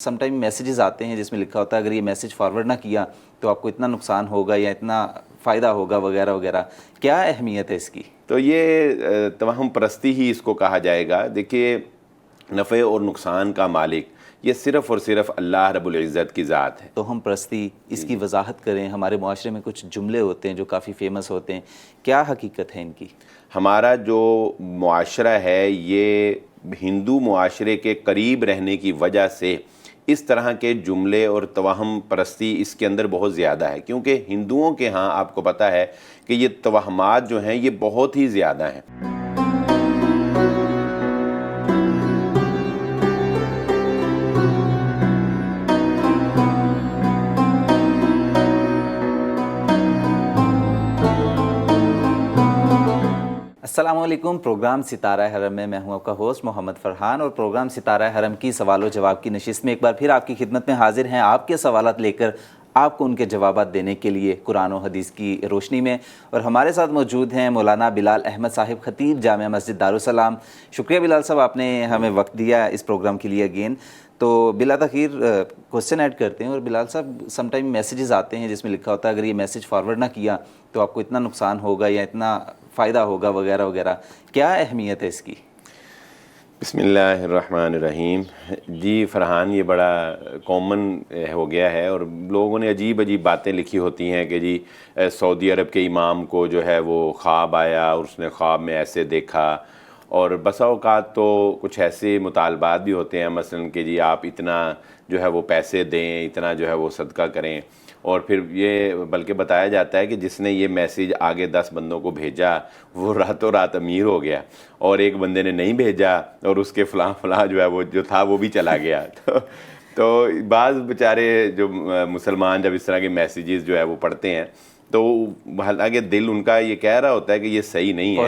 Some time messages آتے ہیں جس میں لکھا ہوتا ہے اگر یہ میسیج فارورڈ نہ کیا تو آپ کو اتنا نقصان ہوگا یا اتنا فائدہ ہوگا وغیرہ وغیرہ. کیا اہمیت ہے اس کی؟ تو یہ توہم پرستی ہی اس کو کہا جائے گا. دیکھیے، نفع اور نقصان کا مالک یہ صرف اور صرف اللہ رب العزت کی ذات ہے. توہم پرستی، اس کی وضاحت کریں. ہمارے معاشرے میں کچھ جملے ہوتے ہیں جو کافی فیمس ہوتے ہیں، کیا حقیقت ہے ان کی؟ ہمارا جو معاشرہ ہے یہ ہندو معاشرے کے قریب رہنے کی وجہ سے اس طرح کے جملے اور توہم پرستی اس کے اندر بہت زیادہ ہے، کیونکہ ہندوؤں کے ہاں آپ کو پتہ ہے کہ یہ توہمات جو ہیں یہ بہت ہی زیادہ ہیں. السلام علیکم. پروگرام ستارہ حرم میں میں ہوں آپ کا ہوسٹ محمد فرحان، اور پروگرام ستارہ حرم کی سوال و جواب کی نشست میں ایک بار پھر آپ کی خدمت میں حاضر ہیں، آپ کے سوالات لے کر آپ کو ان کے جوابات دینے کے لیے قرآن و حدیث کی روشنی میں. اور ہمارے ساتھ موجود ہیں مولانا بلال احمد صاحب، خطیب جامعہ مسجد دارالسلام. شکریہ بلال صاحب، آپ نے ہمیں وقت دیا اس پروگرام کے لیے اگین. تو بلا تاخیر کوسچن ایڈ کرتے ہیں. اور بلال صاحب، سم ٹائم میسیجز آتے ہیں جس میں لکھا ہوتا ہے اگر یہ میسیج فارورڈ نہ کیا تو آپ کو اتنا نقصان ہوگا یا اتنا فائدہ ہوگا وغیرہ وغیرہ. کیا اہمیت ہے اس کی؟ بسم اللہ الرحمن الرحیم. جی فرحان، یہ بڑا کامن ہو گیا ہے، اور لوگوں نے عجیب عجیب باتیں لکھی ہوتی ہیں کہ جی سعودی عرب کے امام کو جو ہے وہ خواب آیا اور اس نے خواب میں ایسے دیکھا. اور بسا اوقات تو کچھ ایسے مطالبات بھی ہوتے ہیں، مثلا کہ جی آپ اتنا جو ہے وہ پیسے دیں، اتنا جو ہے وہ صدقہ کریں. اور پھر یہ بلکہ بتایا جاتا ہے کہ جس نے یہ میسیج آگے 10 بندوں کو بھیجا وہ راتوں رات امیر ہو گیا، اور ایک بندے نے نہیں بھیجا اور اس کے فلاں فلاں جو ہے وہ جو تھا وہ بھی چلا گیا. تو بعض بیچارے جو مسلمان جب اس طرح کے میسیجز جو ہے وہ پڑھتے ہیں تو حالانکہ دل ان کا یہ کہہ رہا ہوتا ہے کہ یہ صحیح نہیں ہے،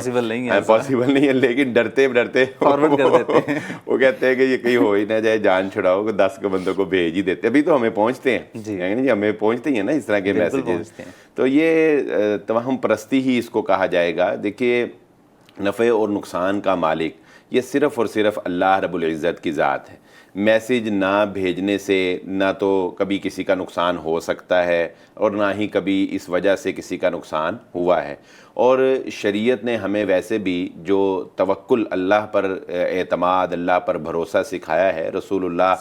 پاسبل نہیں ہے، لیکن ڈرتے ڈرتے فارورڈ کر دیتے ہیں. وہ کہتے ہیں کہ یہ کہیں ہو ہی نہ جائے، جان چھڑاؤ، کہ 10 بندوں کو بھیج ہی دیتے. ابھی تو ہمیں پہنچتے ہیں جی ہمیں پہنچتے ہی ہیں نا اس طرح کے میسیجز. تو یہ توہم پرستی ہی اس کو کہا جائے گا. دیکھیے، نفع اور نقصان کا مالک یہ صرف اور صرف اللہ رب العزت کی ذات ہے. میسیج نہ بھیجنے سے نہ تو کبھی کسی کا نقصان ہو سکتا ہے اور نہ ہی کبھی اس وجہ سے کسی کا نقصان ہوا ہے. اور شریعت نے ہمیں ویسے بھی جو توکل، اللہ پر اعتماد، اللہ پر بھروسہ سکھایا ہے. رسول اللہ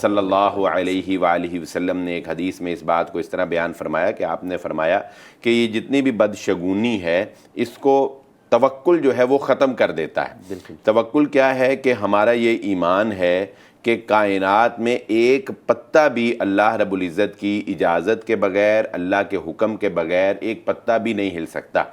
صلی اللہ علیہ وآلہ وسلم نے ایک حدیث میں اس بات کو اس طرح بیان فرمایا کہ آپ نے فرمایا کہ یہ جتنی بھی بدشگونی ہے اس کو توکل جو ہے وہ ختم کر دیتا ہے. توکل کیا ہے؟ کہ ہمارا یہ ایمان ہے کہ کائنات میں ایک پتا بھی اللہ رب العزت کی اجازت کے بغیر، اللہ کے حکم کے بغیر ایک پتا بھی نہیں ہل سکتا.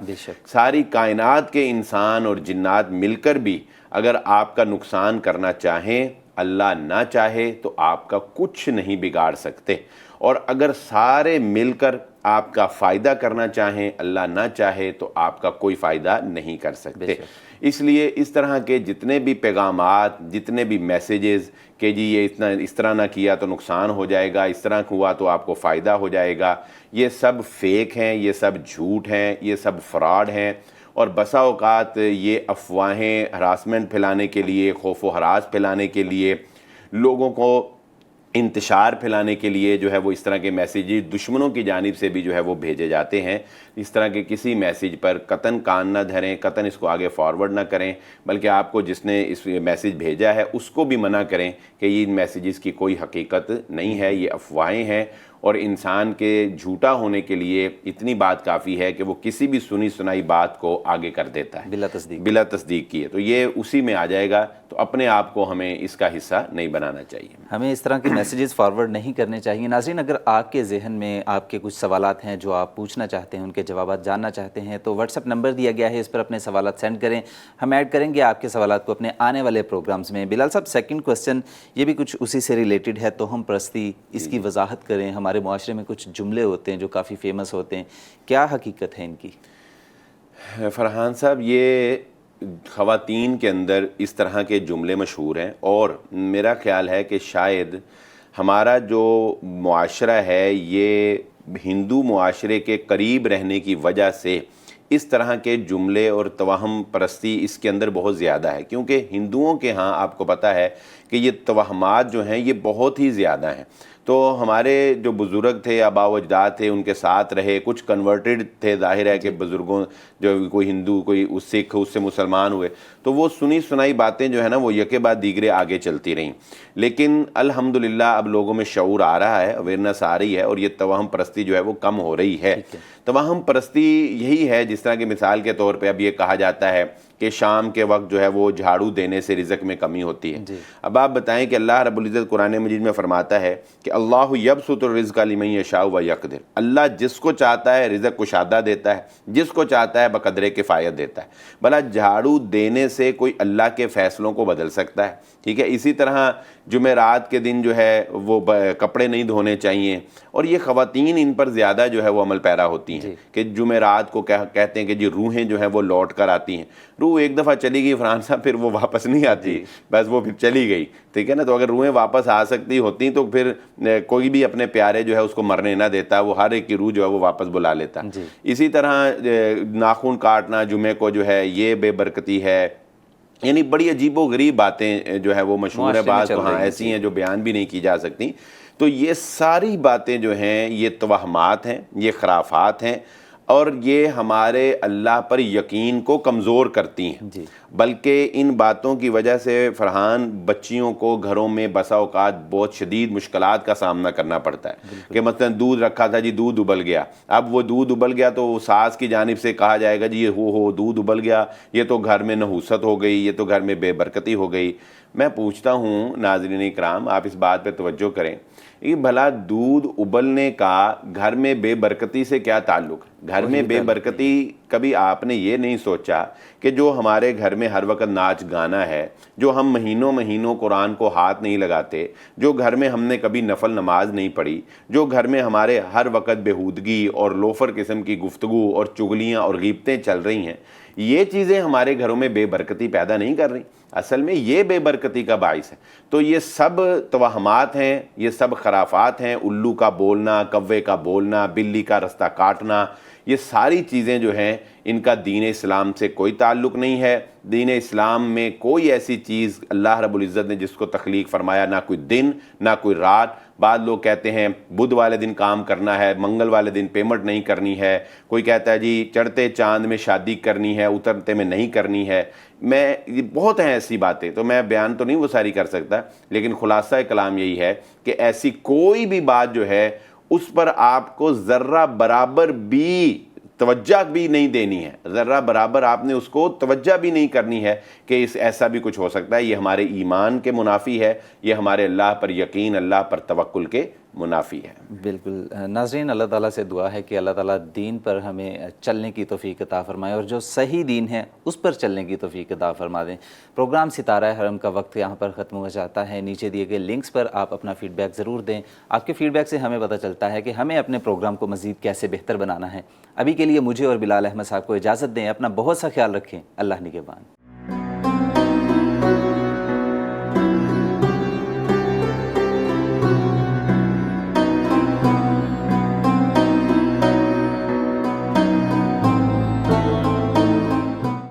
ساری کائنات کے انسان اور جنات مل کر بھی اگر آپ کا نقصان کرنا چاہیں، اللہ نہ چاہے تو آپ کا کچھ نہیں بگاڑ سکتے. اور اگر سارے مل کر آپ کا فائدہ کرنا چاہیں، اللہ نہ چاہے تو آپ کا کوئی فائدہ نہیں کر سکتے. اس لیے اس طرح کے جتنے بھی پیغامات، جتنے بھی میسیجز کہ جی یہ اس طرح نہ کیا تو نقصان ہو جائے گا، اس طرح ہوا تو آپ کو فائدہ ہو جائے گا، یہ سب فیک ہیں، یہ سب جھوٹ ہیں، یہ سب فراڈ ہیں. اور بسا اوقات یہ افواہیں ہراسمنٹ پھیلانے کے لیے، خوف و ہراس پھیلانے کے لیے، لوگوں کو انتشار پھیلانے کے لیے جو ہے وہ اس طرح کے میسیجز دشمنوں کی جانب سے بھی جو ہے وہ بھیجے جاتے ہیں. اس طرح کے کسی میسیج پر قطعاً کان نہ دھریں، قطعاً اس کو آگے فارورڈ نہ کریں، بلکہ آپ کو جس نے اس میسیج بھیجا ہے اس کو بھی منع کریں کہ یہ ان میسیجز کی کوئی حقیقت نہیں ہے، یہ افواہیں ہیں. اور انسان کے جھوٹا ہونے کے لیے اتنی بات کافی ہے کہ وہ کسی بھی سنی سنائی بات کو آگے کر دیتا ہے بلا تصدیق کیے. تو یہ اسی میں آ جائے گا. تو اپنے آپ کو ہمیں اس کا حصہ نہیں بنانا چاہیے، ہمیں اس طرح کے میسیجز فارورڈ نہیں کرنے چاہیے. ناظرین، اگر آپ کے ذہن میں آپ کے کچھ سوالات ہیں جو آپ پوچھنا چاہتے ہیں، ان کے جوابات جاننا چاہتے ہیں، تو واٹس ایپ نمبر دیا گیا ہے، اس پر اپنے سوالات سینڈ کریں. ہم ایڈ کریں گے آپ کے سوالات کو اپنے آنے والے پروگرامز میں. بلال صاحب، سیکنڈ کوسچن یہ بھی کچھ اسی سے ریلیٹڈ ہے، توہم پرستی. اس کی وضاحت کریں. ہمارے معاشرے میں کچھ جملے ہوتے ہیں جو کافی فیمس ہوتے ہیں، کیا حقیقت ہے ان کی؟ فرحان صاحب، یہ خواتین کے اندر اس طرح کے جملے مشہور ہیں، اور میرا خیال ہے کہ شاید ہمارا جو معاشرہ ہے یہ ہندو معاشرے کے قریب رہنے کی وجہ سے اس طرح کے جملے اور توہم پرستی اس کے اندر بہت زیادہ ہے. کیونکہ ہندوؤں کے ہاں آپ کو پتہ ہے کہ کہ یہ توہمات جو ہیں یہ بہت ہی زیادہ ہیں۔ تو ہمارے جو بزرگ تھے، آبا و اجداد تھے، ان کے ساتھ رہے، کچھ کنورٹڈ تھے، ظاہر ہے کہ بزرگوں جو کوئی ہندو کوئی سکھ اس سے مسلمان ہوئے، تو وہ سنی سنائی باتیں جو ہے نا وہ یکے بعد دیگرے آگے چلتی رہیں۔ لیکن الحمدللہ اب لوگوں میں شعور آ رہا ہے، اویئرنیس آ رہی ہے، اور یہ توہم پرستی جو ہے وہ کم ہو رہی ہے۔ توہم پرستی یہی ہے، جس طرح کہ مثال کے طور پہ اب یہ کہا جاتا ہے کہ شام کے وقت جو ہے وہ جھاڑو دینے سے رزق میں کمی ہوتی ہے۔ اب آپ بتائیں کہ اللہ رب العزت قرآن مجید میں فرماتا ہے کہ اللہ یبسط الرزق لمن یشاء ویقدر، اللہ جس کو چاہتا ہے رزق کشادہ دیتا ہے، جس کو چاہتا ہے بقدر کفایت دیتا ہے۔ بھلا جھاڑو دینے سے کوئی اللہ کے فیصلوں کو بدل سکتا ہے؟ ٹھیک ہے، اسی طرح جمعرات کے دن جو ہے وہ کپڑے نہیں دھونے چاہیے، اور یہ خواتین ان پر زیادہ جو ہے وہ عمل پیرا ہوتی ہیں کہ جمعرات کو کہتے ہیں کہ جی روحیں جو ہیں وہ لوٹ کر آتی ہیں۔ روح ایک دفعہ چلی گئی فرحان صاحب، پھر وہ واپس نہیں آتی، بس وہ پھر چلی گئی، ٹھیک ہے نا۔ تو اگر روحیں واپس آ سکتی ہوتی تو پھر کوئی بھی اپنے پیارے جو ہے اس کو مرنے نہ دیتا، وہ ہر ایک کی روح جو ہے وہ واپس بلا لیتا۔ اسی طرح ناخن کاٹنا جمعے کو جو ہے یہ بے برکتی ہے، یعنی بڑی عجیب و غریب باتیں جو ہے وہ مشہور ہے، بعض تو ہاں ایسی ہیں جو بیان بھی نہیں کی جا سکتی۔ تو یہ ساری باتیں جو ہیں یہ توہمات ہیں، یہ خرافات ہیں، اور یہ ہمارے اللہ پر یقین کو کمزور کرتی ہیں۔ بلکہ ان باتوں کی وجہ سے فرحان بچیوں کو گھروں میں بسا اوقات بہت شدید مشکلات کا سامنا کرنا پڑتا ہے کہ مثلا دودھ رکھا تھا جی، دودھ ابل گیا، اب وہ دودھ ابل گیا تو ساس کی جانب سے کہا جائے گا جی یہ ہو دودھ ابل گیا، یہ تو گھر میں نحوست ہو گئی، یہ تو گھر میں بے برکتی ہو گئی۔ میں پوچھتا ہوں ناظرین اکرام، آپ اس بات پہ توجہ کریں کہ بھلا دودھ ابلنے کا گھر میں بے برکتی سے کیا تعلق ہے؟ گھر میں بے برکتی کبھی آپ نے یہ نہیں سوچا کہ جو ہمارے گھر میں ہر وقت ناچ گانا ہے، جو ہم مہینوں مہینوں قرآن کو ہاتھ نہیں لگاتے، جو گھر میں ہم نے کبھی نفل نماز نہیں پڑھی، جو گھر میں ہمارے ہر وقت بےہودگی اور لوفر قسم کی گفتگو اور چغلیاں اور غیبتیں چل رہی ہیں، یہ چیزیں ہمارے گھروں میں بے برکتی پیدا نہیں کر رہی؟ اصل میں یہ بے برکتی کا باعث ہے۔ تو یہ سب توہمات ہیں، یہ سب خرافات ہیں، الو کا بولنا، کوے کا بولنا، بلی کا رستہ کاٹنا، یہ ساری چیزیں جو ہیں ان کا دین اسلام سے کوئی تعلق نہیں ہے۔ دین اسلام میں کوئی ایسی چیز اللہ رب العزت نے جس کو تخلیق فرمایا، نہ کوئی دن نہ کوئی رات۔ بعض لوگ کہتے ہیں بدھ والے دن کام کرنا ہے، منگل والے دن پیمنٹ نہیں کرنی ہے، کوئی کہتا ہے جی چڑھتے چاند میں شادی کرنی ہے، اترتے میں نہیں کرنی ہے۔ یہ بہت ہیں ایسی باتیں، تو میں بیان تو نہیں وہ ساری کر سکتا، لیکن خلاصہ کلام یہی ہے کہ ایسی کوئی بھی بات جو ہے اس پر آپ کو ذرہ برابر بھی توجہ بھی نہیں دینی ہے، ذرہ برابر آپ نے اس کو توجہ بھی نہیں کرنی ہے کہ ایسا بھی کچھ ہو سکتا ہے۔ یہ ہمارے ایمان کے منافی ہے، یہ ہمارے اللہ پر یقین، اللہ پر توکل کے منافی ہے۔ بالکل ناظرین، اللہ تعالیٰ سے دعا ہے کہ اللہ تعالیٰ دین پر ہمیں چلنے کی توفیق عطا فرمائے، اور جو صحیح دین ہے اس پر چلنے کی توفیق عطا فرما دیں۔ پروگرام ستارہ حرم کا وقت یہاں پر ختم ہو جاتا ہے۔ نیچے دیے گئے لنکس پر آپ اپنا فیڈ بیک ضرور دیں۔ آپ کے فیڈ بیک سے ہمیں پتہ چلتا ہے کہ ہمیں اپنے پروگرام کو مزید کیسے بہتر بنانا ہے۔ ابھی کے لیے مجھے اور بلال احمد صاحب کو اجازت دیں، اپنا بہت سا خیال رکھیں۔ اللہ نگہبان۔